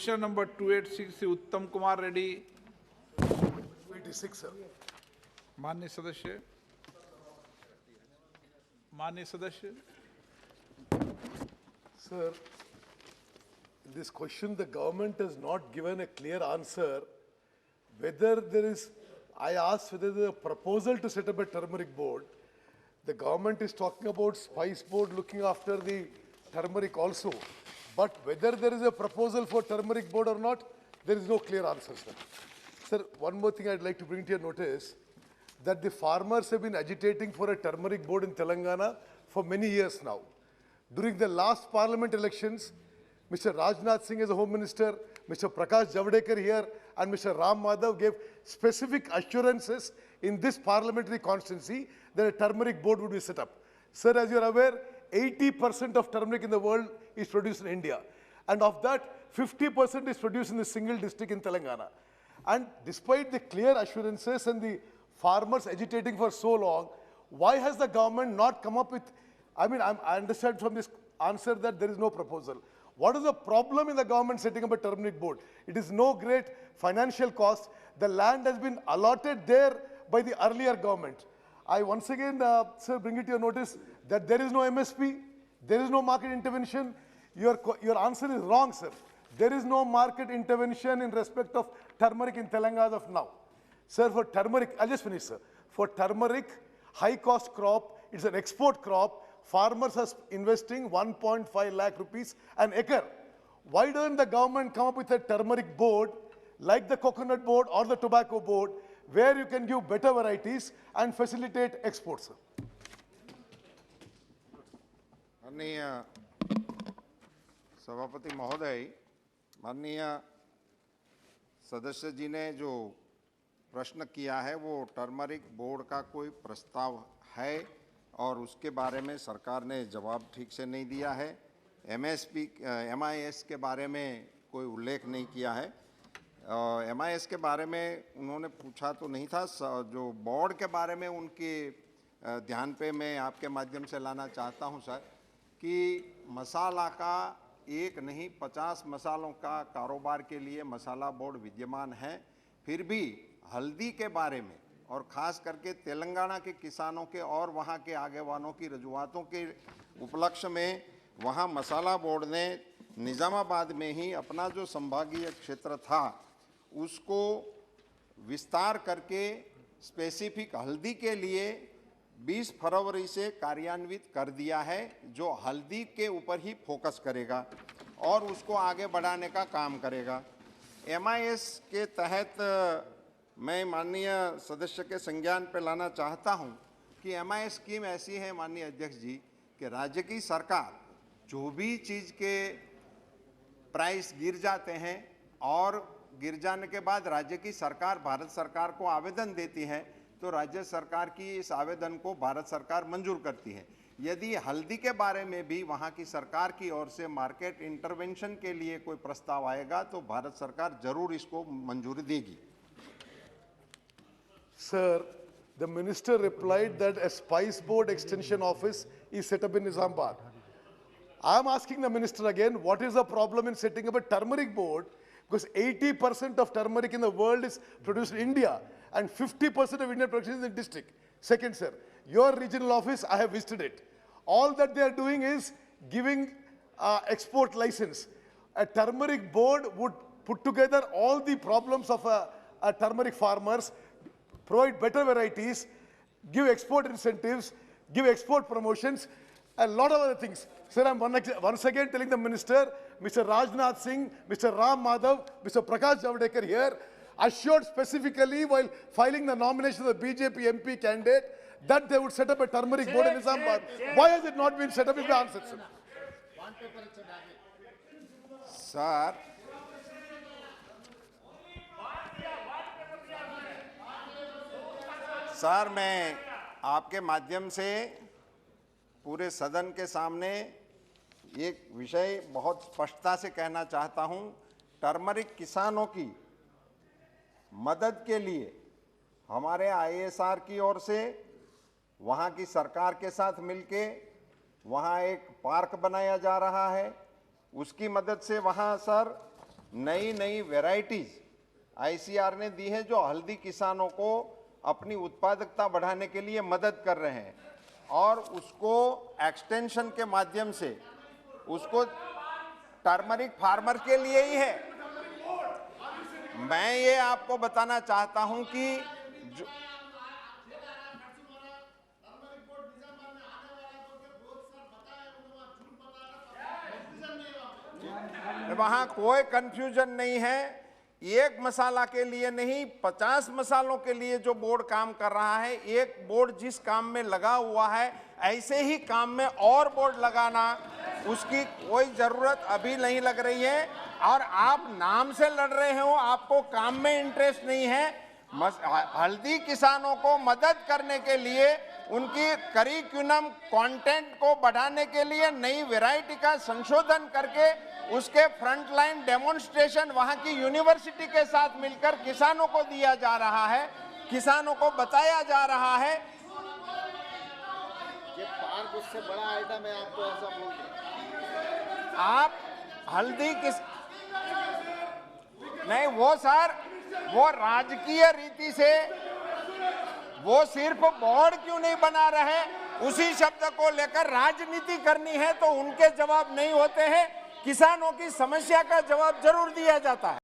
Question number 286 उत्तम Kumar Reddy. 86 sir. माननीय सदस्य. माननीय सदस्य. Sir, in this question the government has not given a clear answer whether there is, I asked whether there is a proposal to set up a turmeric board. The government is talking about spice board looking after the turmeric also. But whether there is a proposal for turmeric board or not, there is no clear answer, sir. Sir, one more thing I'd like to bring to your notice, that the farmers have been agitating for a turmeric board in Telangana for many years now. During the last parliament elections, Mr. Rajnath Singh as a Home Minister, Mr. Prakash Javadekar here, and Mr. Ram Madhav gave specific assurances in this parliamentary constituency that a turmeric board would be set up. Sir, as you are aware, 80% of turmeric in the world is produced in India. And of that, 50% is produced in a single district in Telangana. And despite the clear assurances and the farmers agitating for so long, why has the government not come up with, I understand from this answer that there is no proposal. What is the problem in the government setting up a turmeric board? It is no great financial cost. The land has been allotted there by the earlier government. I once again, sir, bring it to your notice that there is no MSP, there is no market intervention. Your answer is wrong, sir. There is no market intervention in respect of turmeric in Telangana as of now. Sir, for turmeric, I'll just finish, sir. For turmeric, high-cost crop, it's an export crop. Farmers are investing 1.5 lakh rupees an acre. Why doesn't the government come up with a turmeric board like the coconut board or the tobacco board where you can give better varieties and facilitate exports, sir? माननीय सभापति महोदय, माननीय सदस्य जी ने जो प्रश्न किया है वो टर्मरिक बोर्ड का कोई प्रस्ताव है और उसके बारे में सरकार ने जवाब ठीक से नहीं दिया है। MIS के बारे में कोई उल्लेख नहीं किया है। MIS के बारे में उन्होंने पूछा तो नहीं था, जो बोर्ड के बारे में उनके ध्यान पे मैं आपके माध्यम से लाना चाहता हूं सर कि मसाला का एक नहीं 50 मसालों का कारोबार के लिए मसाला बोर्ड विद्यमान है। फिर भी हल्दी के बारे में और ख़ास करके तेलंगाना के किसानों के और वहाँ के आगेवानों की रजुआतों के उपलक्ष्य में वहाँ मसाला बोर्ड ने निज़ामाबाद में ही अपना जो संभागीय क्षेत्र था उसको विस्तार करके स्पेसिफिक हल्दी के लिए 20 फरवरी से कार्यान्वित कर दिया है, जो हल्दी के ऊपर ही फोकस करेगा और उसको आगे बढ़ाने का काम करेगा। MIS के तहत मैं माननीय सदस्य के संज्ञान पर लाना चाहता हूं कि MIS स्कीम ऐसी है माननीय अध्यक्ष जी कि राज्य की सरकार जो भी चीज़ के प्राइस गिर जाते हैं और गिर जाने के बाद राज्य की सरकार भारत सरकार को आवेदन देती है तो राज्य सरकार की इस आवेदन को भारत सरकार मंजूर करती है। यदि हल्दी के बारे में भी वहाँ की सरकार की ओर से मार्केट इंटरवेंशन के लिए कोई प्रस्ताव आएगा तो भारत सरकार जरूर इसको मंजूरी देगी। Sir, the minister replied that a spice board extension office is set up in Nizamabad. I am asking the minister again, what is the problem in setting up a turmeric board? Because 80% of turmeric in the world is produced in India and 50% of Indian production is in the district. Second, sir, your regional office, I have visited it. All that they are doing is giving export license. A turmeric board would put together all the problems of a turmeric farmers, provide better varieties, give export incentives, give export promotions, a lot of other things. Sir, I'm once again telling the minister, Mr. Rajnath Singh, Mr. Ram Madhav, Mr. Prakash Javadekar here, assured specifically while filing the nomination of the BJP MP candidate that they would set up a turmeric board in Nizamabad. Why has it not been set up is the answer, sir. Sir, sir मैं आपके माध्यम से पूरे सदन के सामने एक विषय बहुत स्पष्टता से कहना चाहता हूं। टर्मरिक किसानों की मदद के लिए हमारे ISR की ओर से वहां की सरकार के साथ मिलके वहां एक पार्क बनाया जा रहा है। उसकी मदद से वहां सर नई नई वेराइटीज आईसीआर ने दी है जो हल्दी किसानों को अपनी उत्पादकता बढ़ाने के लिए मदद कर रहे हैं और उसको एक्सटेंशन के माध्यम से उसको टर्मरिक फार्मर के लिए ही है। मैं ये आपको बताना चाहता हूं कि जो वहां कोई कंफ्यूजन नहीं है। एक मसाला के लिए नहीं, 50 मसालों के लिए जो बोर्ड काम कर रहा है, एक बोर्ड जिस काम में लगा हुआ है ऐसे ही काम में और बोर्ड लगाना उसकी कोई जरूरत अभी नहीं लग रही है। और आप नाम से लड़ रहे हो, आपको काम में इंटरेस्ट नहीं है। हल्दी किसानों को मदद करने के लिए, उनकी करिकुलम कंटेंट को बढ़ाने के लिए नई वैरायटी का संशोधन करके उसके फ्रंट लाइन डेमोन्स्ट्रेशन वहां की यूनिवर्सिटी के साथ मिलकर किसानों को दिया जा रहा है, किसानों को बताया जा रहा है। ये पार्क उससे बड़ा आइटम है, आपको ऐसा बोलते आप हल्दी किस नहीं, वो सर वो राजकीय रीति से वो सिर्फ बोर्ड क्यों नहीं बना रहे, उसी शब्द को लेकर राजनीति करनी है तो उनके जवाब नहीं होते हैं। किसानों की समस्या का जवाब जरूर दिया जाता है।